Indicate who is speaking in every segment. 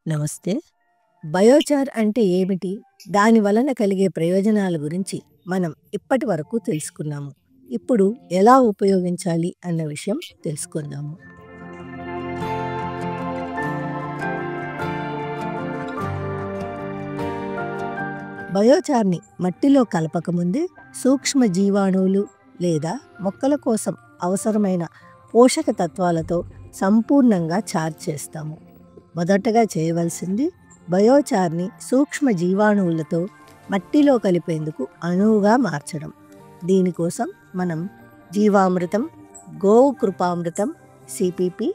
Speaker 1: నమస్తే. బయోచార్ అంటే ఏమిటి? దాని వలన కలిగే ప్రయోజనాల గురించి మనం ఇప్పటి వరకు తెలుసుకున్నాము. ఇప్పుడు ఎలా ఉపయోగించాలి అన్న విషయం తెలుసుకుందాము. బయోచార్‌ని మట్టిలో కలపకముందే సూక్ష్మ జీవాణువులు లేదా మొక్కల కోసం అవసరమైన పోషక తత్వాలతో సంపూర్ణంగా చార్జ్ చేస్తాము. మొదటగా చేయవలసింది బయోచార్‌ని సూక్ష్మ జీవాణువులతో మట్టిలో కలిపేందుకు అనువుగా మార్చడం. దీనికోసం మనం జీవామృతం, గోవు కృపామృతం, సిపిపి,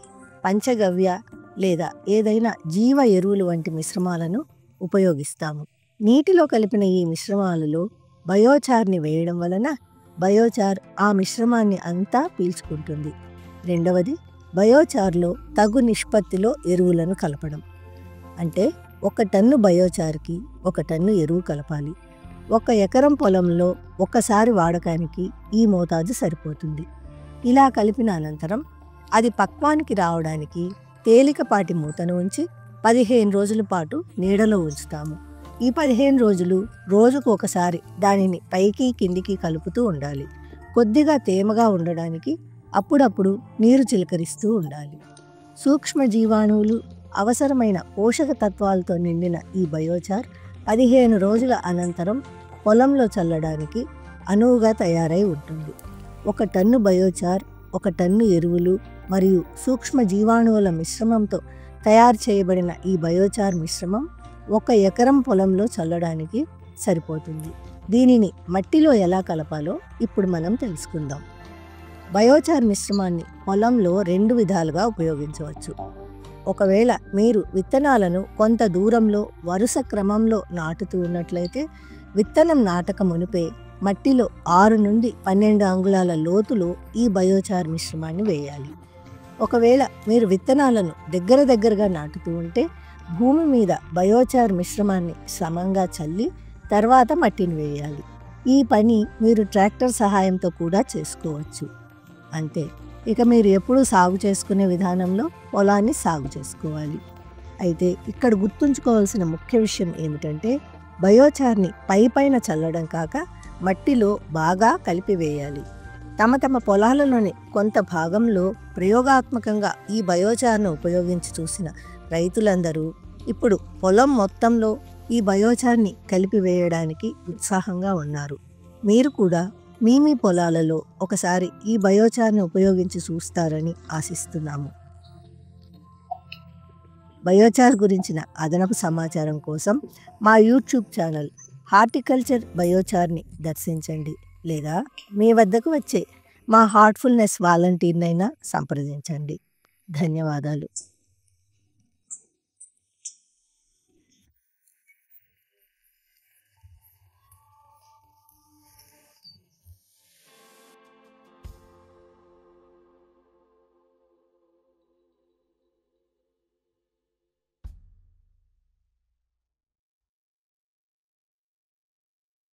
Speaker 1: పంచగవ్య లేదా ఏదైనా జీవ ఎరువులు వంటి మిశ్రమాలను ఉపయోగిస్తాము. నీటిలో కలిపిన ఈ మిశ్రమాలలో బయోచార్‌ని వేయడం వలన బయోచార్ ఆ మిశ్రమాన్ని అంతా పీల్చుకుంటుంది. రెండవది, బయోచార్‌లో తగు నిష్పత్తిలో ఎరువులను కలపడం. అంటే 1 టన్ను బయోచార్‌కి 1 టన్ను ఎరువు కలపాలి. 1 ఎకరం పొలంలో ఒక్కసారి వాడకానికి ఈ మోతాదు సరిపోతుంది. ఇలా కలిపిన అనంతరం అది పక్వానికి రావడానికి తేలికపాటి మూతను ఉంచి 15 రోజుల పాటు నీడలో ఉంచుతాము. ఈ 15 రోజులు రోజుకు ఒకసారి దానిని పైకి కిందికి కలుపుతూ ఉండాలి. కొద్దిగా తేమగా ఉండడానికి అప్పుడప్పుడు నీరు చిలకరిస్తూ ఉండాలి. సూక్ష్మ జీవాణువులు, అవసరమైన పోషక తత్వాలతో నిండిన ఈ బయోచార్ 15 రోజుల అనంతరం పొలంలో చల్లడానికి అనువుగా తయారై ఉంటుంది. 1 టన్ను బయోచార్, 1 టన్ను ఎరువులు మరియు సూక్ష్మ జీవాణువుల మిశ్రమంతో తయారు చేయబడిన ఈ బయోచార్ మిశ్రమం 1 ఎకరం పొలంలో చల్లడానికి సరిపోతుంది. దీనిని మట్టిలో ఎలా కలపాలో ఇప్పుడు మనం తెలుసుకుందాం. బయోచార్ మిశ్రమాన్ని పొలంలో 2 విధాలుగా ఉపయోగించవచ్చు. ఒకవేళ మీరు విత్తనాలను కొంత దూరంలో వరుస క్రమంలో నాటుతూ ఉన్నట్లయితే విత్తనం నాటక మునిపే మట్టిలో 6 నుండి 12 అంగుళాల లోతులో ఈ బయోచార్ మిశ్రమాన్ని వేయాలి. ఒకవేళ మీరు విత్తనాలను దగ్గరగా నాటుతూ ఉంటే భూమి మీద బయోచార్ మిశ్రమాన్ని సమంగా చల్లి తర్వాత మట్టిని వేయాలి. ఈ పని మీరు ట్రాక్టర్ సహాయంతో కూడా చేసుకోవచ్చు. అంతే, ఇక మీరు ఎప్పుడూ సాగు చేసుకునే విధానంలో పొలాన్ని సాగు చేసుకోవాలి. అయితే ఇక్కడ గుర్తుంచుకోవాల్సిన ముఖ్య విషయం ఏమిటంటే బయోచార్‌ని పైన చల్లడం కాక మట్టిలో బాగా కలిపివేయాలి. తమ పొలాలలోని కొంత భాగంలో ప్రయోగాత్మకంగా ఈ బయోచార్‌ను ఉపయోగించి చూసిన రైతులందరూ ఇప్పుడు పొలం మొత్తంలో ఈ బయోచార్‌ని కలిపివేయడానికి ఉత్సాహంగా ఉన్నారు. మీరు కూడా మీ పొలాలలో ఒకసారి ఈ బయోచార్‌ని ఉపయోగించి చూస్తారని ఆశిస్తున్నాము. బయోచార్ గురించిన అదనపు సమాచారం కోసం మా యూట్యూబ్ ఛానల్ హార్టికల్చర్ బయోచార్‌ని దర్శించండి లేదా మీ వద్దకు వచ్చే మా హార్ట్ఫుల్నెస్ వాలంటీర్నైనా సంప్రదించండి. ధన్యవాదాలు.